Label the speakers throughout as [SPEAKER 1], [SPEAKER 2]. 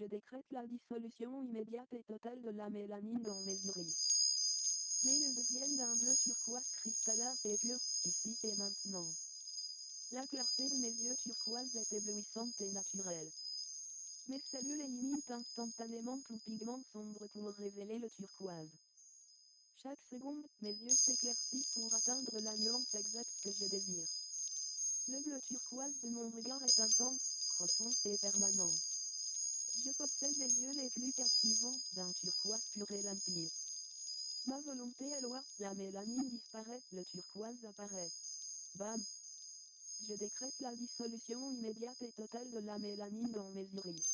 [SPEAKER 1] Je décrète la dissolution immédiate et totale de la mélanine dans mes iris. Mes yeux deviennent d'un bleu turquoise cristallin et pur, ici et maintenant. La clarté de mes yeux turquoise est éblouissante et naturelle. Mes cellules éliminent instantanément tout pigment sombre pour révéler le turquoise. Chaque seconde, mes yeux s'éclaircissent pour atteindre la nuance exacte que je désire. Le bleu turquoise de mon regard est intense, profond et permanent. Je possède les yeux les plus captivants, d'un turquoise pur et limpide. Ma volonté est loi, la mélanine disparaît, le turquoise apparaît. Bam! Je décrète la dissolution immédiate et totale de la mélanine dans mes iris.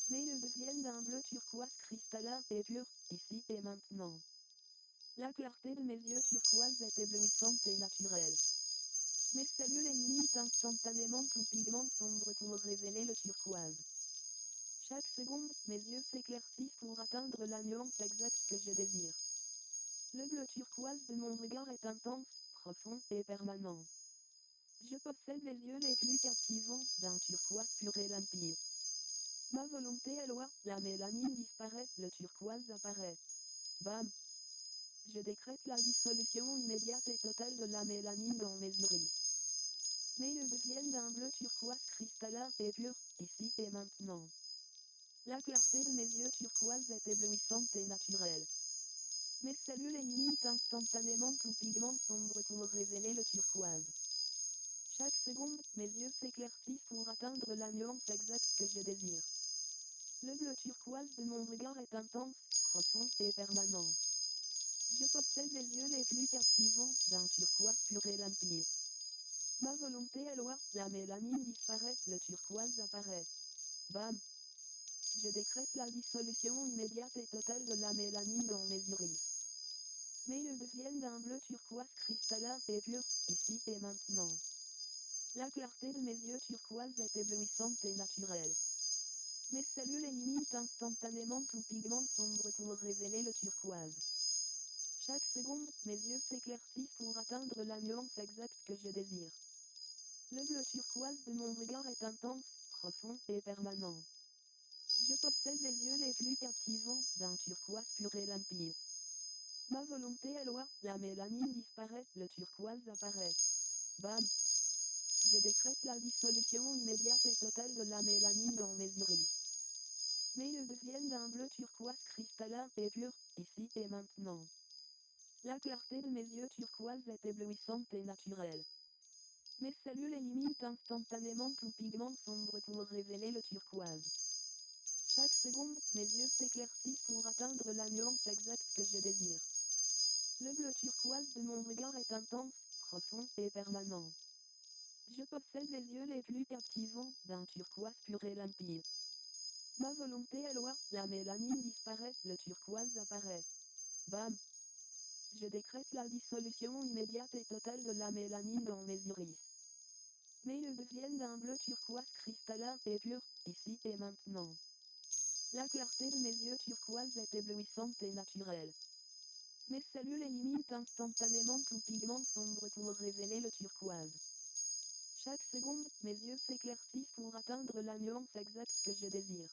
[SPEAKER 1] Mes yeux deviennent d'un bleu turquoise cristallin et pur, ici et maintenant. La clarté de mes yeux turquoise est éblouissante et naturelle. Mes cellules éliminent instantanément tout pigment sombre pour révéler le turquoise. Chaque seconde, mes yeux s'éclaircissent pour atteindre la nuance exacte que je désire. Le bleu turquoise de mon regard est intense, profond et permanent. Je possède les yeux les plus captivants, d'un turquoise pur et limpide. Ma volonté est loi, la mélanine disparaît, le turquoise apparaît. Bam! Je décrète la dissolution immédiate et totale de la mélanine dans mes iris. Mes yeux deviennent d'un bleu turquoise cristallin et pur, ici et maintenant. La clarté de mes yeux turquoise est éblouissante et naturelle. Mes cellules éliminent instantanément tout pigment sombre pour révéler le turquoise. Chaque seconde, mes yeux s'éclaircissent pour atteindre la nuance exacte que je désire. Le bleu turquoise de mon regard est intense, profond et permanent. Je possède les yeux les plus captivants, d'un turquoise pur et limpide. Ma volonté est loi, la mélanine disparaît, le turquoise apparaît. Bam! Je décrète la dissolution immédiate et totale de la mélanine dans mes iris. Mes yeux deviennent d'un bleu turquoise cristallin et pur, ici et maintenant. La clarté de mes yeux turquoise est éblouissante et naturelle. Mes cellules éliminent instantanément tout pigment sombre pour révéler le turquoise. Chaque seconde, mes yeux s'éclaircissent pour atteindre la nuance exacte que je désire. Le bleu turquoise de mon regard est intense, profond et permanent. Je possède les yeux les plus captivants, d'un turquoise pur et limpide. Ma volonté est loi, la mélanine disparaît, le turquoise apparaît. Bam! Je décrète la dissolution immédiate et totale de la mélanine dans mes iris. Mes yeux deviennent d'un bleu turquoise cristallin et pur, ici et maintenant. La clarté de mes yeux turquoise est éblouissante et naturelle. Mes cellules éliminent instantanément tout pigment sombre pour révéler le turquoise. Chaque seconde, mes yeux s'éclaircissent pour atteindre la nuance exacte que je désire. Le bleu turquoise de mon regard est intense, profond et permanent. Je possède les yeux les plus captivants, d'un turquoise pur et limpide. Ma volonté est loi, la mélanine disparaît, le turquoise apparaît. Bam! Je décrète la dissolution immédiate et totale de la mélanine dans mes iris. Mes yeux deviennent d'un bleu turquoise cristallin et pur, ici et maintenant. La clarté de mes yeux turquoise est éblouissante et naturelle. Mes cellules éliminent instantanément tout pigment sombre pour révéler le turquoise. Chaque seconde, mes yeux s'éclaircissent pour atteindre la nuance exacte que je désire.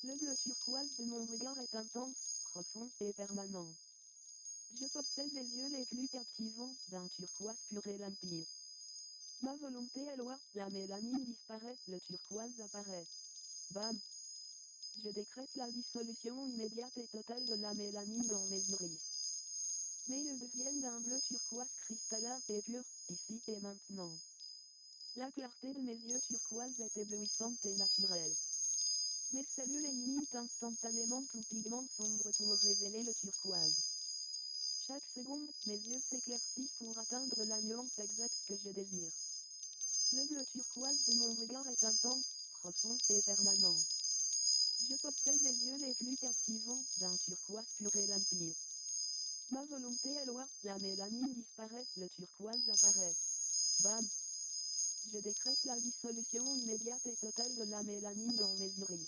[SPEAKER 1] Le bleu turquoise de mon regard est intense, profond et permanent. Je possède les yeux les plus captivants, d'un turquoise pur et limpide. Ma volonté est loi, la mélanine disparaît, le turquoise apparaît. Bam! Je décrète la dissolution immédiate et totale de la mélanine dans mes iris. Mes yeux deviennent d'un bleu turquoise cristallin et pur, ici et maintenant. La clarté de mes yeux turquoise est éblouissante et naturelle. Mes cellules éliminent instantanément tout pigment sombre pour révéler le turquoise. Chaque seconde, mes yeux s'éclaircissent pour atteindre la nuance exacte que je désire. Le bleu turquoise de mon regard est intense, profond et permanent. Je possède les yeux les plus captivants, d'un turquoise pur et limpide. Ma volonté est loi, la mélanine disparaît, le turquoise apparaît. Bam! Je décrète la dissolution immédiate et totale de la mélanine dans mes iris.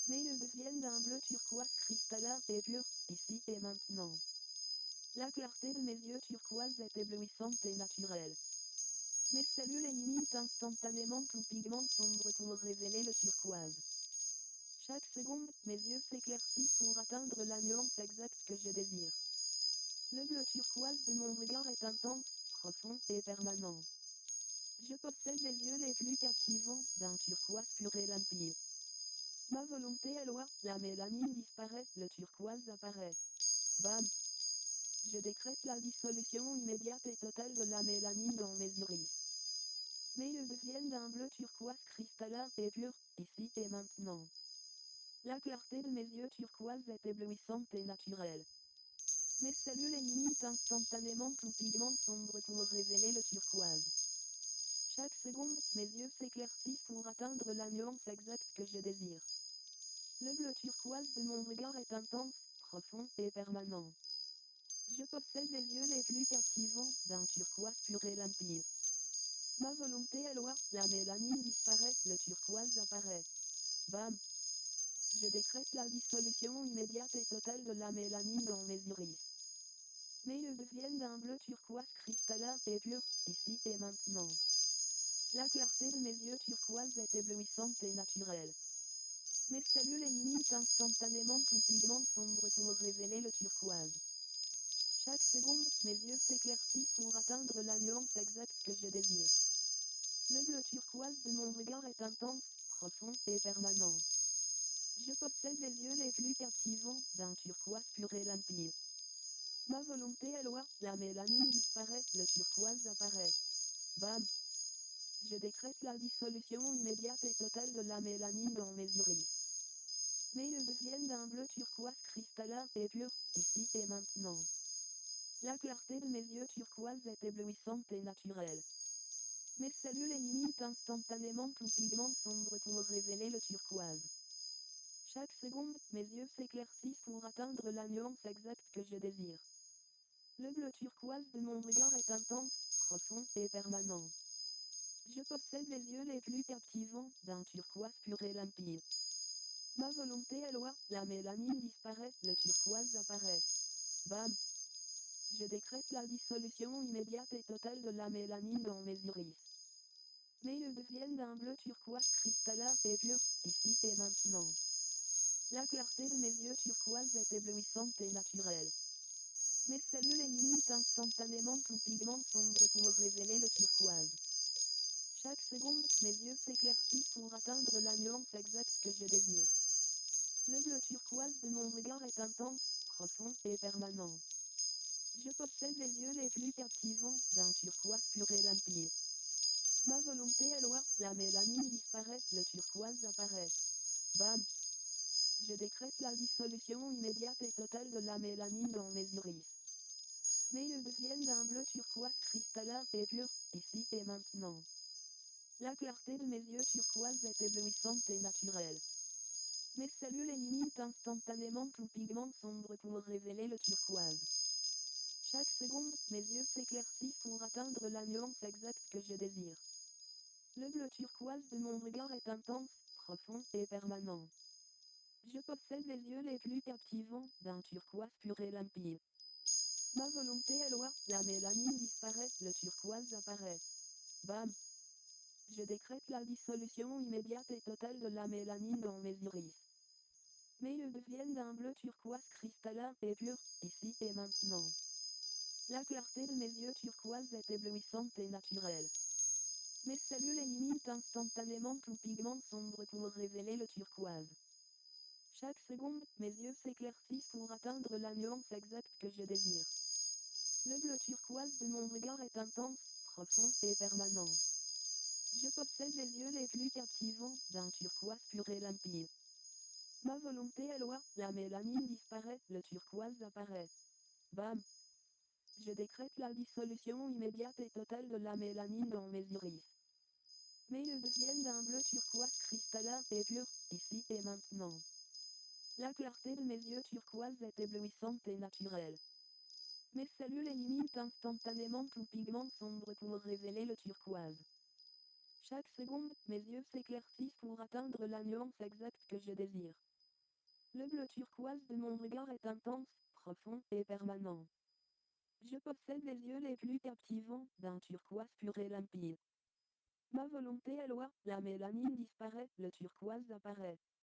[SPEAKER 1] Mes yeux deviennent d'un bleu turquoise cristallin et pur, ici et maintenant. La clarté de mes yeux turquoise est éblouissante et naturelle. Mes cellules éliminent instantanément tout pigment sombre pour révéler le turquoise. Chaque seconde, mes yeux s'éclaircissent pour atteindre la nuance exacte que je désire. Le bleu turquoise de mon regard est intense, profond et permanent. Je possède les yeux les plus captivants, d'un turquoise pur et limpide. Ma volonté est loi, la mélanine disparaît, le turquoise apparaît. Bam! Je décrète la dissolution immédiate et totale de la mélanine dans mes iris. Mes yeux deviennent d'un bleu turquoise cristallin et pur, ici et maintenant. La clarté de mes yeux turquoise est éblouissante et naturelle. Mes cellules éliminent instantanément tout pigment sombre pour révéler le turquoise. Chaque seconde, mes yeux s'éclaircissent pour atteindre la nuance exacte que je désire. Le bleu turquoise de mon regard est intense, profond et permanent. Je possède les yeux les plus captivants, d'un turquoise pur et limpide. Ma volonté est loi, la mélanine disparaît, le turquoise apparaît. Bam! Je décrète la dissolution immédiate et totale de la mélanine dans mes iris. Mes yeux deviennent d'un bleu turquoise cristallin et pur, ici et maintenant. La clarté de mes yeux turquoise est éblouissante et naturelle. Mes cellules éliminent instantanément tout pigment sombre pour révéler le turquoise. Chaque seconde, mes yeux s'éclaircissent pour atteindre la nuance exacte que je désire. Le bleu turquoise de mon regard est intense, profond et permanent. Je possède les yeux les plus captivants, d'un turquoise pur et limpide. Ma volonté est loi, la mélanine disparaît, le turquoise apparaît. Bam! Je décrète la dissolution immédiate et totale de la mélanine dans mes iris. Mes yeux deviennent d'un bleu turquoise cristallin et pur, ici et maintenant. La clarté de mes yeux turquoise est éblouissante et naturelle. Mes cellules éliminent instantanément tout pigment sombre pour révéler le turquoise. Chaque seconde, mes yeux s'éclaircissent pour atteindre la nuance exacte que je désire. Le bleu turquoise de mon regard est intense, profond et permanent. Je possède les yeux les plus captivants, d'un turquoise pur et limpide. Ma volonté est loi, la mélanine disparaît, le turquoise apparaît. Bam! Je décrète la dissolution immédiate et totale de la mélanine dans mes iris. Mes yeux deviennent d'un bleu turquoise cristallin et pur, ici et maintenant. La clarté de mes yeux turquoise est éblouissante et naturelle. Mes cellules éliminent instantanément tout pigment sombre pour révéler le turquoise. Chaque seconde, mes yeux s'éclaircissent pour atteindre la nuance exacte que je désire. Le bleu turquoise de mon regard est intense, profond et permanent. Je possède les yeux les plus captivants, d'un turquoise pur et limpide. Ma volonté est loi, la mélanine disparaît, le turquoise apparaît. Bam! Je décrète la dissolution immédiate et totale de la mélanine dans mes iris. Mes yeux deviennent d'un bleu turquoise cristallin et pur, ici et maintenant. La clarté de mes yeux turquoise est éblouissante et naturelle. Mes cellules éliminent instantanément tout pigment sombre pour révéler le turquoise. Chaque seconde, mes yeux s'éclaircissent pour atteindre la nuance exacte que je désire. Le bleu turquoise de mon regard est intense, profond et permanent. Je possède les yeux les plus captivants, d'un turquoise pur et limpide. Ma volonté est loi, la mélanine disparaît, le turquoise apparaît. Bam! Je décrète la dissolution immédiate et totale de la mélanine dans mes iris. Mes yeux deviennent d'un bleu turquoise cristallin et pur, ici et maintenant. La clarté de mes yeux turquoise est éblouissante et naturelle. Mes cellules éliminent instantanément tout pigment sombre pour révéler le turquoise. Chaque seconde, mes yeux s'éclaircissent pour atteindre la nuance exacte que je désire. Le bleu turquoise de mon regard est intense, profond et permanent. Je possède les yeux les plus captivants, d'un turquoise pur et limpide. Ma volonté est loi, la mélanine disparaît, le turquoise apparaît. Bam! Je décrète la dissolution immédiate et totale de la mélanine dans mes iris. Mes yeux deviennent d'un bleu turquoise cristallin et pur, ici et maintenant. La clarté de mes yeux turquoise est éblouissante et naturelle. Mes cellules éliminent instantanément tout pigment sombre pour révéler le turquoise. Chaque seconde, mes yeux s'éclaircissent pour atteindre la nuance exacte que je désire. Le bleu turquoise de mon regard est intense, profond et permanent. Je possède les yeux les plus captivants, d'un turquoise pur et limpide. Ma volonté est loi, la mélanine disparaît, le turquoise apparaît.